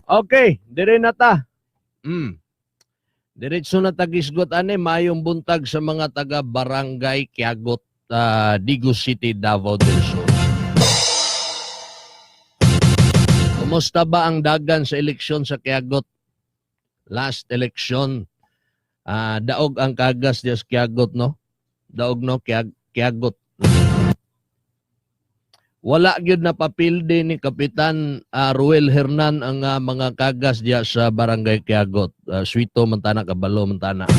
Okay, dire na ta. Diretso na tagisgot ani mayong buntag sa mga taga Barangay Quiagot, Digos City, Davao del Sur. Kumusta ba ang dagan sa eleksyon sa Quiagot? Last election, daog ang kagas diya sa Quiagot, no? Daog, no? Quiagot. Wala gyud na papilde ni Kapitan Ruel Hernan ang mga kagas diya sa Barangay Quiagot. Suito Montana, Cabalo, Montana.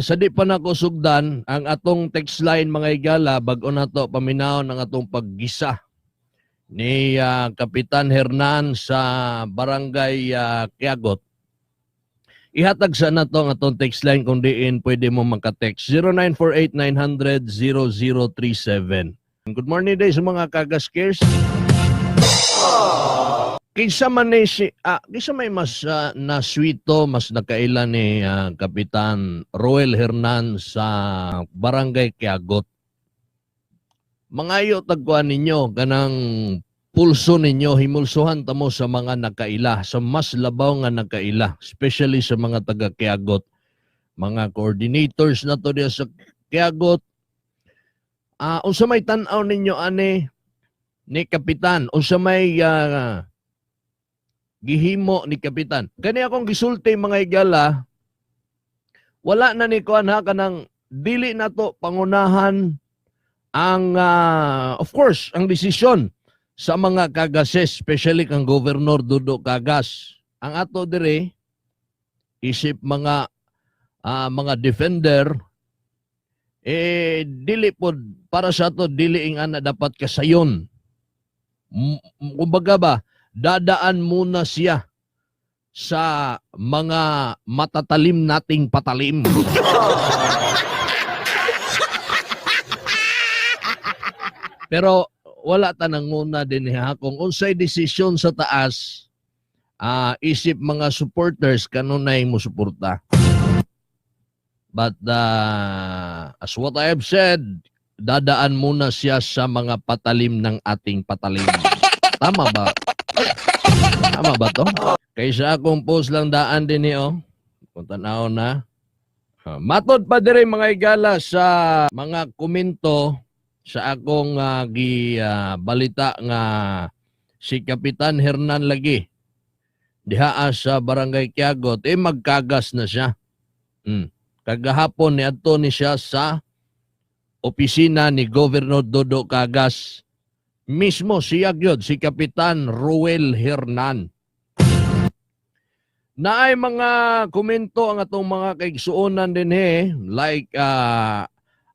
Sa di pa nako sugdan ang atong text line mga igala bag-o na to paminawon ang atong paggisa ni Kapitan Hernan sa Barangay Quiagot. Ihatag sa na to ang atong text line kung diin pwede mo makatext 0948-900-0037. Good morning day sa mga kagaskers. Kaysa man ni kaysa may mas naswito, mas nakaila ni Kapitan Ruel Hernan sa Barangay Quiagot. Mangayo tagkuan ninyo kanang pulso ninyo, himulsuhan tamo sa mga nakaila, sa mas labaw nga nakaila, especially sa mga taga Quiagot, mga coordinators na to diya sa Quiagot. Unsa may tan-aw ninyo ani ni Kapitan, unsa may gihimo ni Kapitan. Kani akong gisulti mga igala, wala na ni kuan ha kanang dili na to pangunahan ang of course ang desisyon sa mga kagases, especially kang Governor Dudo Cagas. Ang ato dire isip mga defender dili pod para sa ato dili ing ana dapat kasayon. Kumbaga ba, dadaan muna siya sa mga matatalim nating patalim. Pero wala tanang muna din ha kung unsay desisyon sa taas, isip mga supporters kanunay mo suporta. But as what I have said, dadaan muna siya sa mga patalim ng ating patalim. Tama ba? Tama ba to? Kaysa akong post lang daan din niyo. Kung tanaw na. Matod pa dire mga igala sa mga komento sa akong balita nga si Kapitan Hernan lagi diha sa Barangay Quiagot magkagas na siya. Kagahapon ni adto ni siya sa opisina ni Governor Dodo Cagas. Mismo siya gyud si Kapitan Ruel Hernan. Naay mga komento ang atong mga kaigsuonan din like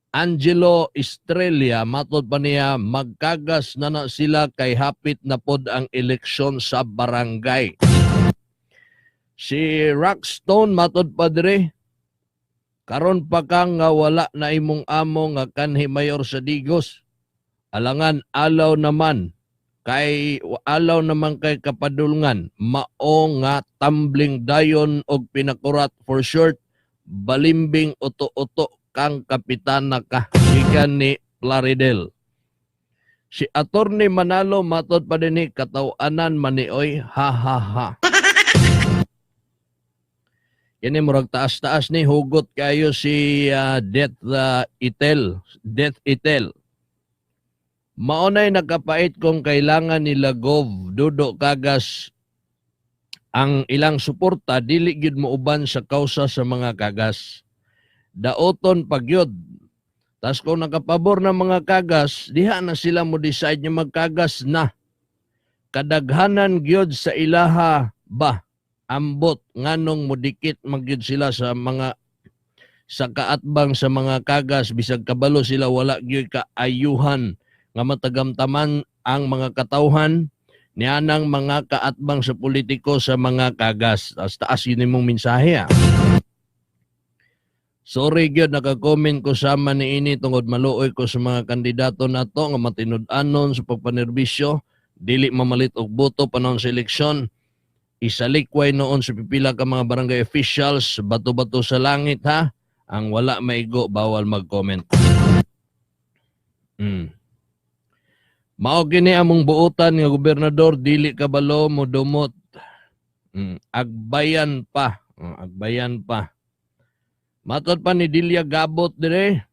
Angelo Estrella, matod pa niya, magkagas na sila kay hapit na pod ang eleksyon sa barangay. Si Rockstone, matod pa dire, karon pa kang nga wala na imong amo nga kanhi mayor sa Digos. Alangan alaw naman kay kapadulngan, mao nga tumbling dayon og pinakurat for short, balimbing uto-uto kang kapitan na gikan ni Plaridel. Si Attorney Manalo matod pa din ni katawanan manioy ha ha ha. Yan murag taas-taas ni hugot kayo si Death Itel. Maunay nakapait kung kailangan nila Gov Dudo Cagas ang ilang suporta, dili gyud mo uban sa kausa sa mga kagas. Daoton pagyod. Tas kung nakapabor ng mga kagas, diha na sila mo decide nga magkagas na. Kadaghanan gyud sa ilaha ba ambot nganong modikit magyud sila sa mga sa kaatbang sa mga kagas, bisag kabalo sila wala gyud kaayuhan nga matagamtaman ang mga katawhan nianang mga kaatbang sa politiko sa mga kagas. Taas yun mong mensahe Sorry gyud naka-comment ko sama ni ini tungod maluoy ko sa mga kandidato nato nga matinud-anon sa pagpanerbisyo, dili mamalit og boto panahon sa eleksyon. Isalikway noon sa pipila ka mga barangay officials, bato-bato sa langit ha. Ang wala maigo bawal mag-comment. Mao kini among buotan nga gobernador, dili kabalo mo dumot. Agbayan pa. Agbayan pa. Matod pa ni Delia Gabot dire.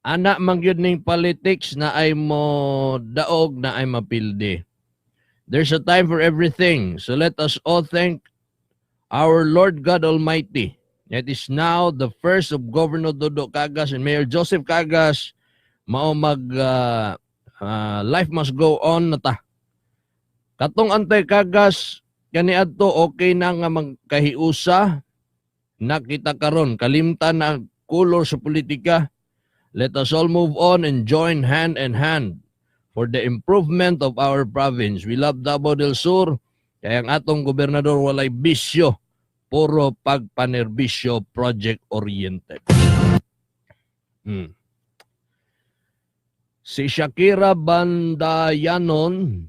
Anak man gyud ning politics na ay mo daog na ay mapildi. There's a time for everything. So let us all thank our Lord God Almighty. It is now the first of Governor Dodo Cagas and Mayor Joseph Cagas. Mao mag life must go on na ta. Katong Antay Cagas kaniadto okay na nga magkahiusa. Nakita karon kalimtan na kulor sa politika. Let us all move on and join hand in hand for the improvement of our province. We love Davao del Sur. Kaya ang atong gobernador walay bisyo. Puro pagpanerbisyo, project-oriented. Si Shakira Bandayanon,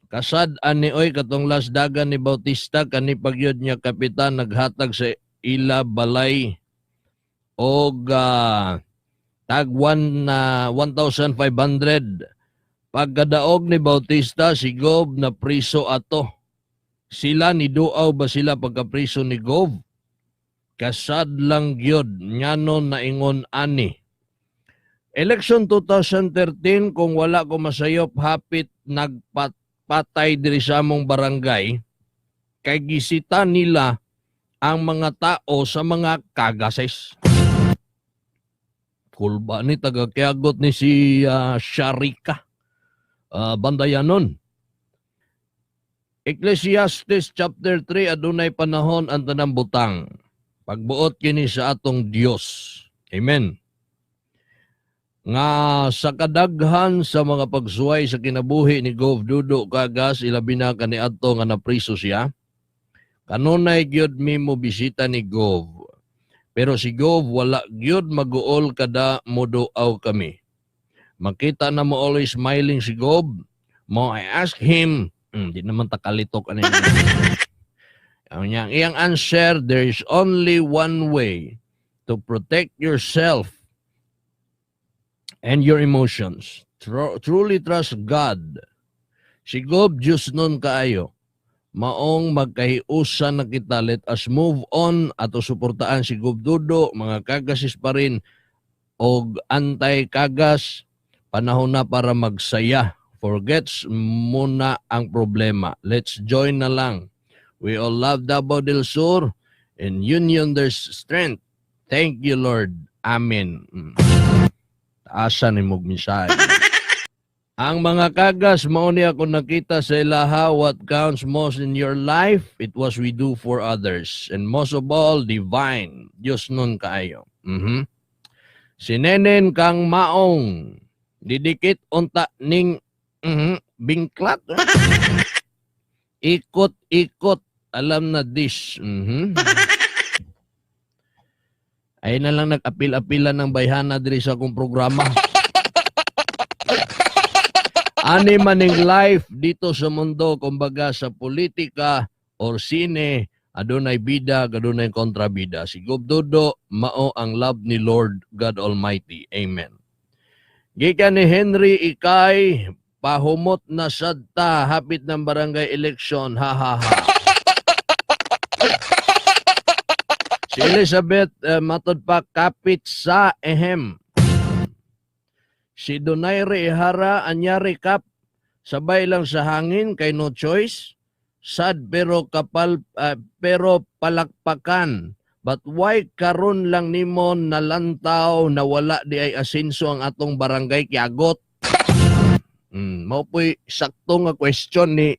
kasad ani oy katong lasdagan ni Bautista, kani pagyod niya kapitan, naghatag sa ila balay og tag 1,500. Pagkadaog ni Bautista, si Gov na priso ato. Sila ni duaw ba sila pagkapriso ni Gov? Kasad lang gyud nyanon na ingon ani. Election 2013, kung wala ko masayop, hapit nagpatay diri sa among barangay, kay gisita nila ang mga tao sa mga kagases. Kulba ni taga-Quiagot ni si Sharika Bandayanon. Ecclesiastes chapter 3, adunay panahon ang tanang butang. Pagbuot kini sa atong Dios. Amen. Nga sa kadaghan sa mga pagsuway sa kinabuhi ni Gov Dodo Cagas, ilabi na kaniadto nga napriso siya. Kanunay gyud mi mo bisita ni Gov. Pero si Gov wala gyud maguol kada moduaw kami. Makita na mo always smiling si Gov. Mo I ask him, di naman takalitok ano yung iyang answer, there is only one way to protect yourself and your emotions. Truly trust God. Si Gov Diyos nun kaayo. Maong magkahiusan na kita, let us move on ato suportaan si Gov Dodo, mga kagasis pa rin o Antay Cagas, panahon na para magsaya. Forgets muna ang problema. Let's join na lang. We all love Davao del Sur. In union there's strength. Thank you, Lord. Amen. Taasan ni Mugmisay. Ang mga kagas, mauni ako nakita sa ilaha, what counts most in your life, it was we do for others. And most of all, divine. Diyos nun kaayo. Sinenen kang maong, didikit unta ning bingklat. Ikot-ikot, alam na this. Ay na lang nag-apil-apilan ng bayhana diri sa akong programa. Ani maning life dito sa mundo, kumbaga sa politika or sine, adunay bida, adunay kontrabida. Si Gov Dodo, mao ang love ni Lord God Almighty. Amen. Gikan ni Henry Ikay, pahumot na sadta, hapit ng barangay election, ha ha ha. Si Elizabeth matod pa, kapit sa ehem. Si Donaire Ihara, anyari kap, sabay lang sa hangin, kay no choice. Sad pero pero palakpakan. But why karon lang nimo nalantaw na wala di ay asenso ang atong barangay Quiagot? Mao po'y sakto nga question ni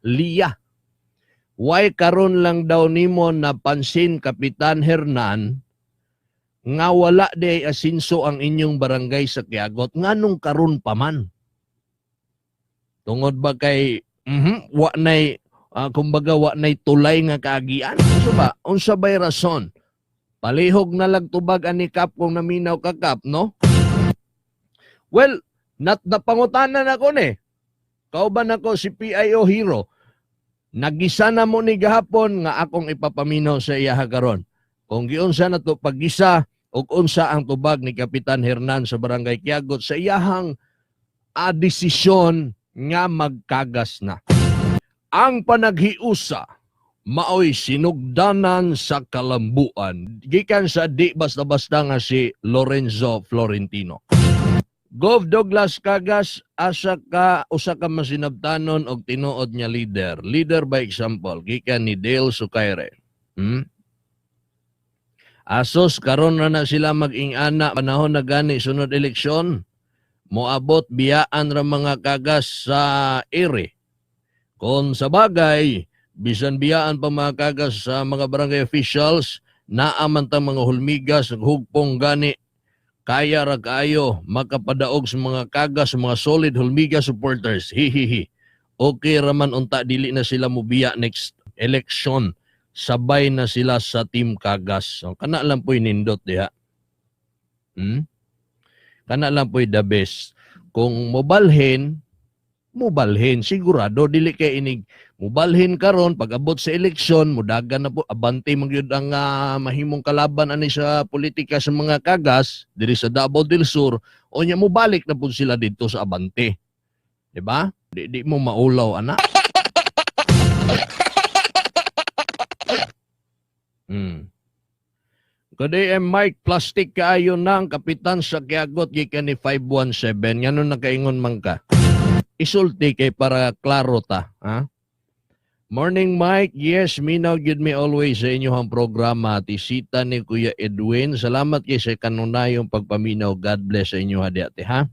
Lia. Why karon lang daw nimo napansin, Kapitan Hernan, nga wala di ay asenso ang inyong barangay sa Quiagot? Nganong karon pa man? Tungod ba kay wa nay kumbaga wa nay tulay nga kaagian? Unsa bay rason? Palihog na lang tubag ani Kap kung naminaw ka Kap, no? Well, napangutanan ako ni. Kauban ako si PIO Hero. Nagisa na mo ni gahapon nga akong ipapaminaw sa iya karon. Kung giunsa na to paggisa ug unsa ang tubag ni Kapitan Hernan sa barangay Quiagot sa iyahang desisyon nga magkagas na. Ang panaghiusa maoy sinugdanan sa kalambuan gikan sa di basta-basta nga si Lorenzo Florentino. Gov Douglas Cagas usa ka masinabtanon og tinuod niya leader by example gikan ni Dale Sucaire. Asos karon na sila mag-ingana panahon na gani sunod eleksyon, moabot biyaan ra mga Cagas sa ere. Kung sa bagay, bisan biyaan pa mga Cagas sa mga barangay officials, naamantang mga hulmigas, hugpong gani, kaya ra kaayo makapadaog sa mga Cagas, mga solid hulmigas supporters. Hihihi. Okay raman unta, dili na sila mubiya next election. Sabay na sila sa Team Cagas. So, kana lang po'y nindot diha. Kana lang po'y the best. Kung mobalhin, sigurado dili kay inig mubalhin karon pag-abot sa eleksyon mudagan na po abante magyud ang mahimong kalaban ani sa politika sa mga Cagas diri sa Davao del Sur o nya mobalik na pud sila didto sa abante. Di ba? Di mo maulaw ana. Kundi Mike, plastic kaayo nang kapitan sa Quiagot gikan ni 517 ngano nakaingon man ka. Isulti kay para klaro ta, ha? Morning Mike, yes, minaw gyud me always sa inyong programa. Tisita ni Kuya Edwin. Salamat kay sa kanunayong pagpaminaw. God bless sa inyo hadiate, ha?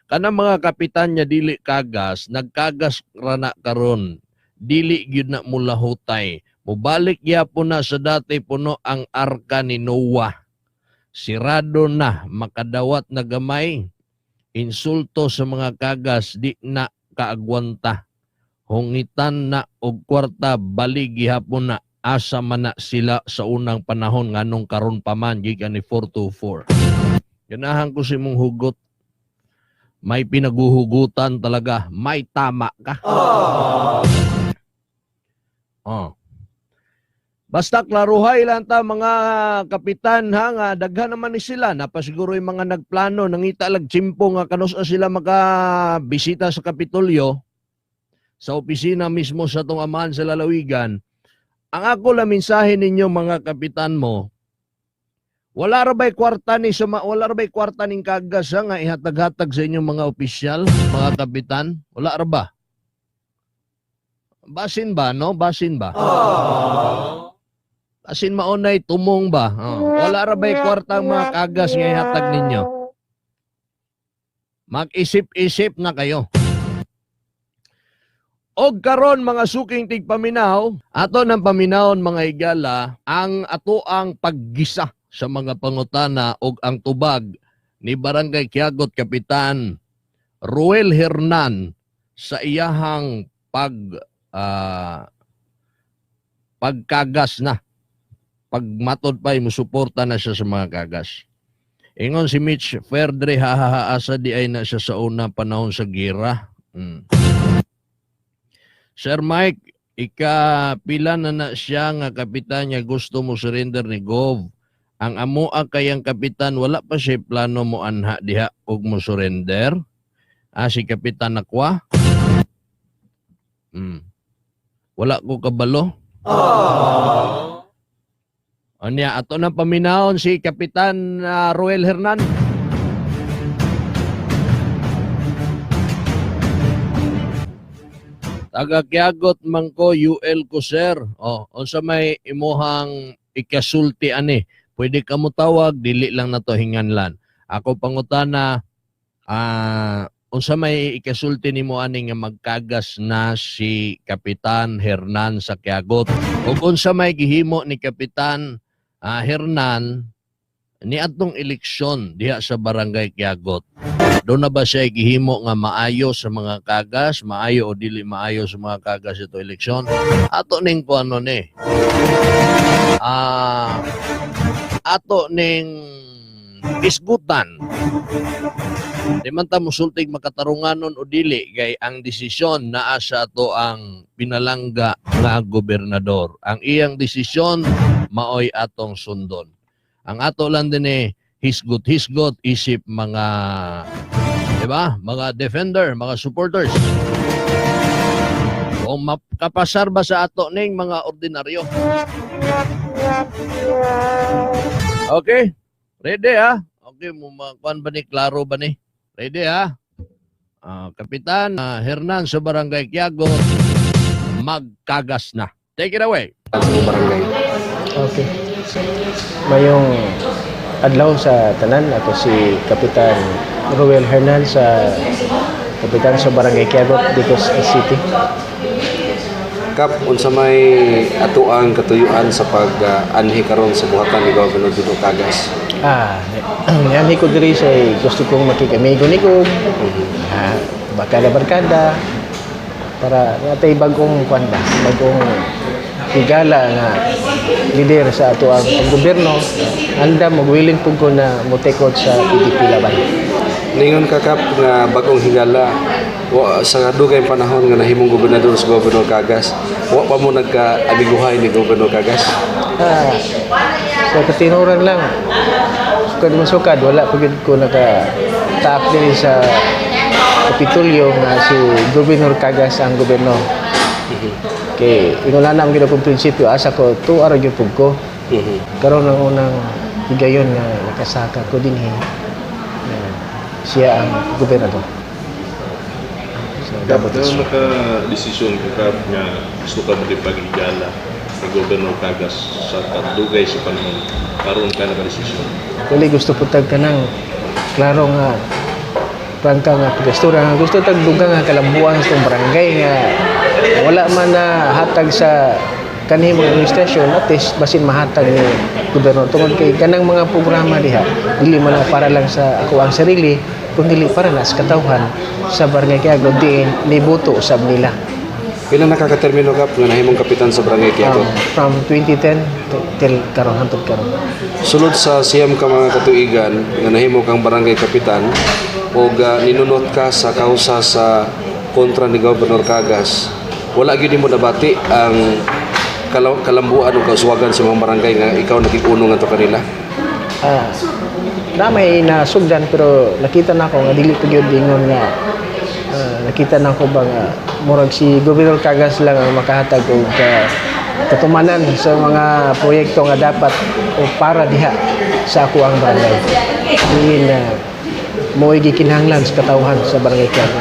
Kanang mga kapitan niya dili Cagas, nagkagas rana karon. Dili gyud na mula hutay. Mubalik gyapon na sa dati puno ang arka ni Noah. Sirado na, makadawat na gamay. Insulto sa mga Cagas, di na kaagwanta. Hungitan na og kwarta, balik gihapon na. Asa man na sila sa unang panahon nganong karon pa man gikan ni 424. Ganahan ko si mong hugot. May pinaguhugutan talaga. May tama ka. Basta klaruhay lang ta mga kapitan ha nga daghan naman ni sila napasiguro yung mga nagplano nangita lag tsimpo nga kanusa sila makabisita sa Kapitolyo sa opisina mismo sa tong amahan sa lalawigan. Ang ako la mensahe ninyo mga kapitan mo, wala ra bay kwarta ning Cagas nga ihatag-hatag sa inyong mga opisyal, mga kapitan? Wala ra ba? Basin ba, no? Basin ba? Basin maunay, tumong ba? Wala ra ba'y kwartang mga Cagas nga ihatag ninyo? Mag-isip-isip na kayo. Og karon mga suking tigpaminaw, ato ng paminawon mga higala, ang atoang paggisa sa mga pangutana og ang tubag ni Barangay Quiagot Kapitan Ruel Hernan sa iyahang pagkagas na. Pagmatod pa, musuporta na siya sa mga Cagas. Ingon si Mitch Ferdre, hahaasa di ay na siya sa unang panahon sa gira. Sir Mike, pila na siya nga kapitan niya gusto mo surrender ni Gov. Ang amoa kayang kapitan, wala pa siya plano mo anha diha og mo surrender. Si Kapitan Nakwa. Wala ko kabalo. Anya, ato na paminahon si Kapitan Ruel Hernan. Taga Quiagot man ko, UL ko sir. Unsa may imuhang ikasulti ani. Pwede ka mo tawag, dili lang na to hinganlan. Ako pangutana, unsa may ikasulti nimo ani nga magkagas na si Kapitan Hernan sa Quiagot. Ug unsa may gihimo ni Kapitan Hernan ni atong eleksyon diha sa Barangay Quiagot. Doon na ba siya gihimo nga maayo sa mga Cagas, maayo o dili maayo sa mga Cagas ito eleksyon? Ato ning kuano ni. Ato ning isgutan. Di man ta musultig makatarunganon o dili kay ang desisyon naa sa ato ang pinalangga nga gobernador. Ang iyang desisyon maoy atong sundon. Ang ato lang din hisgot isip mga Diba? Mga defender, mga supporters. Kung makapasar ba sa ato ning mga ordinaryo? Okay? Ready ha? Okay, kuan ba ni? Klaro ba ni? Ready ha? Kapitan Hernan sa Barangay Quiago, magkagas na. Take it away. Sa barangay. Okay. Mayong adlaw sa tanan, ako si Kapitan Ruel Hernan sa Kapitan sa Barangay Quiago, Dicos City. Kap, unsa may atuang katuyuan sa pag-anhi karon sa buhatan ni Governor Dudong Cagas? Yan ko diri sa gusto kong makikamigo ni ko. Barkada-barkada para natay bagong kwanda, bagong higala nga leader sa ato ang gobyerno. Anda willing pug ko na motekot sa PDP laban. Ningon ka Kap nga bagong higala sa dugay panahon nga nahimong gobernador sa Governor Cagas, wa pa mo nagka-abiguhay ni Governor Cagas? Sa katinuran lang, sukad wala pagid ko naka-taap din sa Kapitulyo nga si Governor Cagas ang gobyerno. Okay, ingon na ang ginagong prinsipyo, asa ko, tuwara yung pug ko. Karoon ng unang higayon nga nakasaka ko din siya ang gobernador. So, Dapat naka-desisyon ka nga gusto ka magipag-igala ni Governor Cagas sa kadugay sa panahon. Karoon ka naka-desisyon. Kali gusto po tag ka ng klaro nga prangka nga pagkastura nga gusto tag dugang nga kalambuan sa itong barangay nga wala man na hatag sa kanhing mga administrasyon, at least basin mahatag ni gobyerno tungod kay kanang mga programa diha dili man na para lang sa ako ang sarili kundi para na sa katawhan sa Barangay Quiago diin nibuto usab nila. Pila nakakatermino Kap nga nahimong kapitan sa Barangay Quiago? From 2010 till karon hangtod karon. Sulod sa siyam ka mga katuigan nga nahimo kang barangay kapitan o ninunot ka sa kausa sa kontra ni Governor Cagas, wala gyud mo nabati ang kalambuan o kauswagan sa mga barangay nga ikaw naging-uno nga to kanila? Na may nasugdan pero nakita na ko nga dili pa gyud ingon nga nakita na ko ba nga murag si Governor Cagas lang ang makahatag og katumanan sa mga proyekto nga dapat o para diha sa ako ang barangay. Diin na mo gikinahanglan sa katawhan sa Barangay Quiago.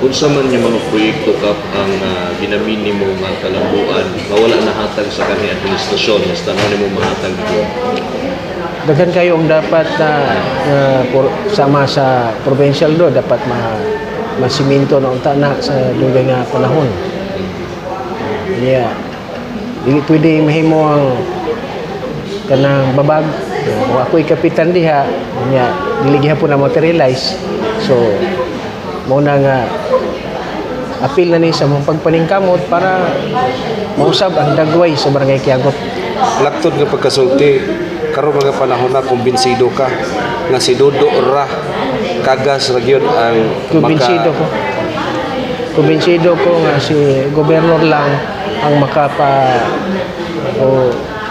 Unsa man yung mga proyekto Kap ang ginamini mo nga kalambuan mawala na hatag sa kanhi administrasyon mas tanaw nimo mahatag dito? Daghan kayo ang dapat sama sa provincial do dapat masiminto na unta na sa dugay nga panahon. Dili pwede mahimo ang kanang babag. Kung ako'y kapitan diha, dili gihapon na materialize. So, muna nga apil na ni sa mong pagpaningkamot para mausab ang dagway sa Barangay Quiago. Laktod nga pagkasulti, karon mga panahon na kumbinsido ka nga si Dodo ra Cagas ra gyud ang Kumbinsido ko nga si gobernador lang ang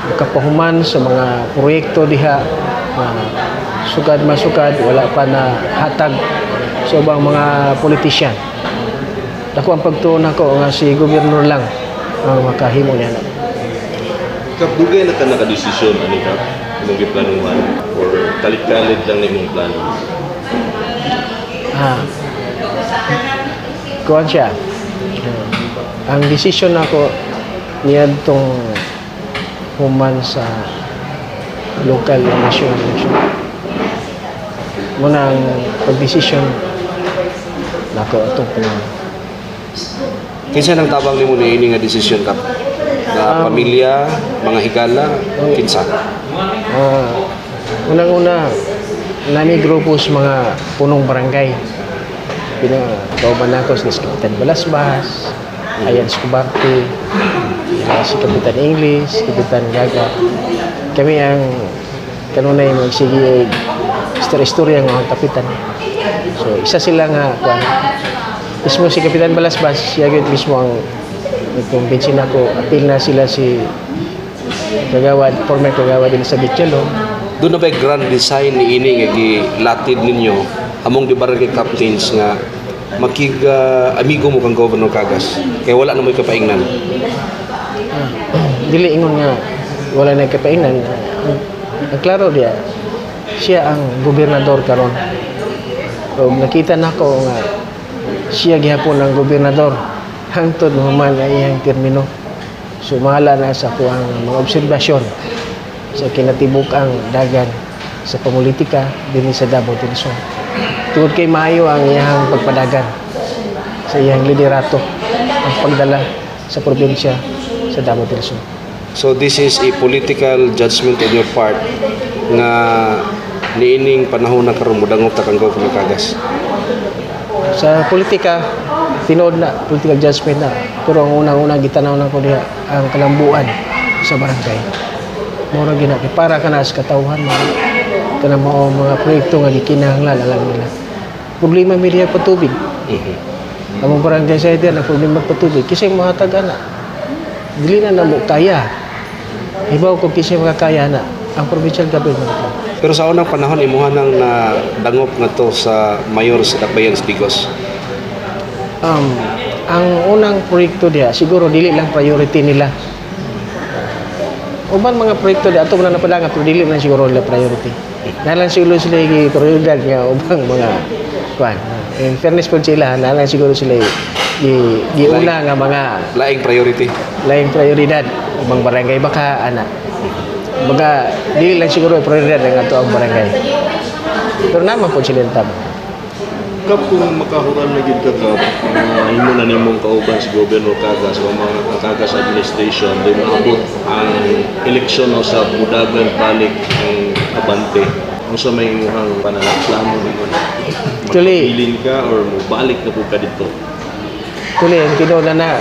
makapahuman sa mga proyekto diha sugad masugad wala pa na hatag sa ubang mga politisyan. Dako ang pagtuon ako nga si gobernador lang ang makahimo niya. Kap dugay na ka naka-desisyon ani Kap imong giplanuhan or kalit-kalit lang nimong plano? Kuwan siya. Ang desisyon ako niya itong human sa local national election. Muna ang pag-desisyon nako itong pinang. Kinsa nang tabang nimo niini nga desisyon Kap? Nga pamilya, mga higala, kinsa? Unang-una, nami grupos mga punong barangay. Pinakauban ako si Kapitan Balasbas, Ayan Escobarte, si Kapitan English, Kapitan Gaga. Kami ang kanunay magsige istorya ng mga kapitan. So, isa sila nga, mismo si Kapitan Balasbas, siya mismo ang nagkumbinsin ako, apil na sila si Kagawad, former Kagawad Elizabeth Chalong, doon na ba yung grand design ni ini nga gilatid ninyo among di barangay captains nga amigo mo kang Governor Cagas kaya wala na may kapaingnan? Dili ingon nga wala na kapainan. Ang klaro dia siya ang gobernador karon. So nakita nako nga siya gihapon ang gobernador hangtod human ang iyang termino. Sumala na sa kuang mga obserbasyon sa kinatibuk-ang dagan sa pamolitika dinhi sa Davao del Sur. Tungod kay maayo ang iyang pagpadagan sa iyang liderato ang pagdala sa probinsya sa Davao del Sur. So this is a political judgment on your part nga niining panahon na karon modangot ta kang Governor Cagas. Sa politika, tinood na, political judgment na. Pero ang unang-unang gitanaw na ko diha ang kalambuan sa barangay. Mura gina kay para kana sa katawhan mo. Kana mao mga proyekto nga gikinahanglan alam nila. Problema mi diha patubig. Among barangay sa ida na problema patubig kisay mahatag ana. Dili na namo kaya. Ibaw ko kisay makakaya na ang provincial government. Pero sa unang panahon imuha nang nadangop nga to sa mayor sa Dakbayan Digos. Ang unang proyekto diha siguro dili lang priority nila. Uban mga proyekto diha ato na napadanga pero dili man siguro nila priority. Nalang siguro sila prioridad nga ubang mga kuan. In fairness po sila, nalang siguro sila giuna nga mga Laing priority. laing prioridad ubang barangay baka ana. Baga dili lang siguro prioridad nga ato ang barangay. Pero naman po sila tama. Kap kung makahuran na gid ka kap, imo na nimong kauban si Governor Cagas o mga Cagas administration di maabot ang eleksyon o sa budagan balik ang abante. Unsa may imong pananaplano nimo? Actually- Magpilin ka or mobalik na po ka dito? Tuloy, ang tinood na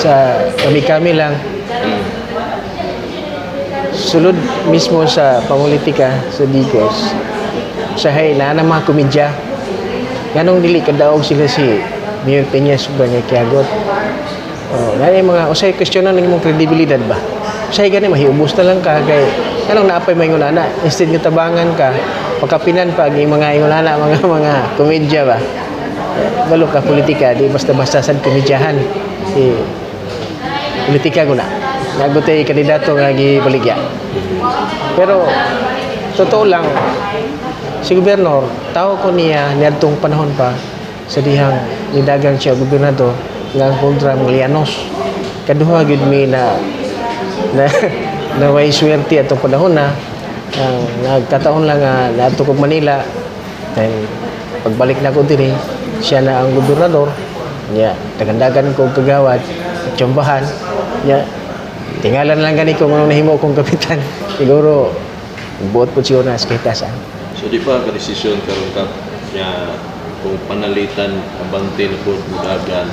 sa kami-kami lang sulod mismo sa pangulitika sa Digos sa na mga komedya ganong dili kadaog sila si Mayor Peña Subra nga kiagot gani mga usay questionan ng imong kredibilidad ba usay gani mahiubos na lang ka kay anong naapay may ingonana instead nga tabangan ka pagkapinan pa ang mga ingonana mga komedya ba balo ka politika di basta-basta sad komedyahan si politika guna nagutay kandidato nga gibaligya. Pero totoo lang si gobernador tao ko niya niadtong panahon pa sa dihang nidagan siya gobernador nga kontra Milianos. Kaduha gyud mi na way swerte atong panahon na nagkataon lang nga naadto kog Manila then pagbalik na ko diri siya na ang gobernador niya tagandagan ko kagawad tsambahan niya tingalan lang gani ko nung nahimo kong kapitan siguro buot po siya na sa kitasan. So di pa ka-desisyon karon kap nya kung panalitan abante na po budagan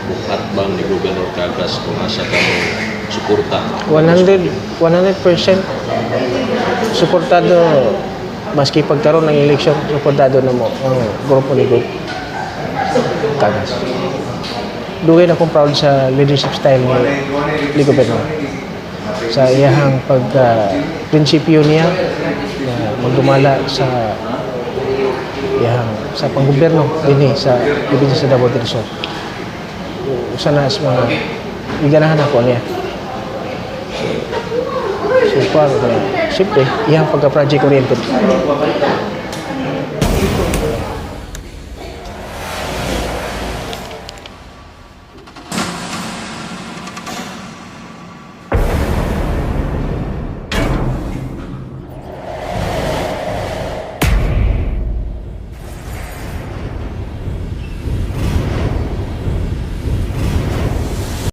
bukat bang ni Governor Cagas kung asa ka mo suporta 100% suportado maski pagkaroon ng eleksyon suportado na mo ang grupo ni Cagas. Dugay na akong proud sa leadership style ni Gobernador. Sa iyahang prinsipyo niya na magdumala sa iyahang sa panggobyerno dinhi sa probinsya sa Davao del Sur. Usa na sa mga iganahan ako niya. So far, siyempre, iyang pagka-project oriented.